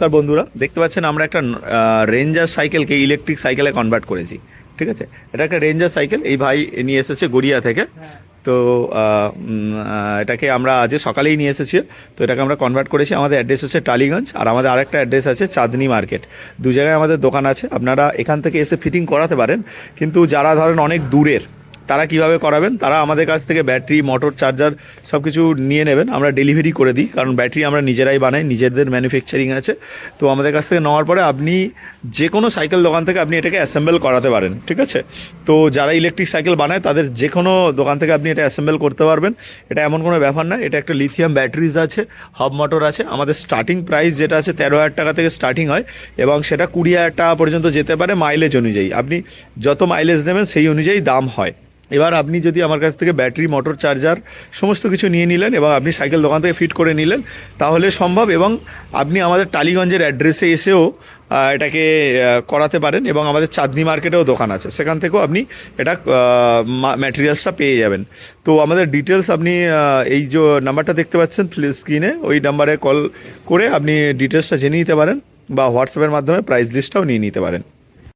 নমস্কার বন্ধুরা, দেখতে পাচ্ছেন আমরা একটা রেঞ্জার সাইকেলকে ইলেকট্রিক সাইকেলে কনভার্ট করেছি। ঠিক আছে, এটা একটা রেঞ্জার সাইকেল, এই ভাই নিয়ে এসেছে গড়িয়া থেকে। তো এটাকে আমরা আজ সকালেই নিয়ে এসেছি। তো এটাকে আমরা কনভার্ট করেছি। আমাদের অ্যাড্রেস হচ্ছে টালিগঞ্জ, আর আমাদের আরেকটা অ্যাড্রেস আছে চাঁদনি মার্কেট। দু জায়গায় আমাদের দোকান আছে, আপনারা এখান থেকে এসে ফিটিং করাতে পারেন। কিন্তু যারা ধরেন অনেক দূরের, তারা কিভাবে করাবেন, তারা আমাদের কাছ থেকে ব্যাটারি, মোটর, চার্জার সব কিছু নিয়ে নেবেন। আমরা ডেলিভারি করে দিই, কারণ ব্যাটারি আমরা নিজেরাই বানাই, নিজেদের ম্যানুফ্যাকচারিং আছে। তো আমাদের কাছ থেকে নেওয়ার পরে আপনি যে কোনো সাইকেল দোকান থেকে আপনি এটাকে অ্যাসেম্বল করাতে পারেন। ঠিক আছে, তো যারা ইলেকট্রিক সাইকেল বানায় তাদের যে কোনো দোকান থেকে আপনি এটা অ্যাসেম্বল করতে পারবেন। এটা এমন কোনো ব্যাপার না। এটা একটা লিথিয়াম ব্যাটারিজ আছে, হাব মোটর আছে। আমাদের স্টার্টিং প্রাইস যেটা আছে 13,000 টাকা থেকে স্টার্টিং হয়, এবং সেটা 20,000 টাকা পর্যন্ত যেতে পারে মাইলেজ অনুযায়ী। আপনি যত মাইলেজ নেবেন সেই অনুযায়ী দাম হয়। এবার আপনি যদি আমার কাছ থেকে ব্যাটারি, মোটর, চার্জার সমস্ত কিছু নিয়ে নিলেন এবং আপনি সাইকেল দোকান থেকে ফিট করে নিলেন, তাহলে সম্ভব। এবং আপনি আমাদের টালিগঞ্জের অ্যাড্রেসে এসেও এটাকে করাতে পারেন, এবং আমাদের চাঁদনি মার্কেটেও দোকান আছে, সেখান থেকেও আপনি এটা ম্যাটেরিয়ালসটা পেয়ে যাবেন। তো আমাদের ডিটেলস আপনি এই যে নাম্বারটা দেখতে পাচ্ছেন স্ক্রিনে, ওই নাম্বারে কল করে আপনি ডিটেলসটা জেনে নিতে পারেন, বা হোয়াটসঅ্যাপের মাধ্যমে প্রাইস লিস্টটাও নিয়ে নিতে পারেন।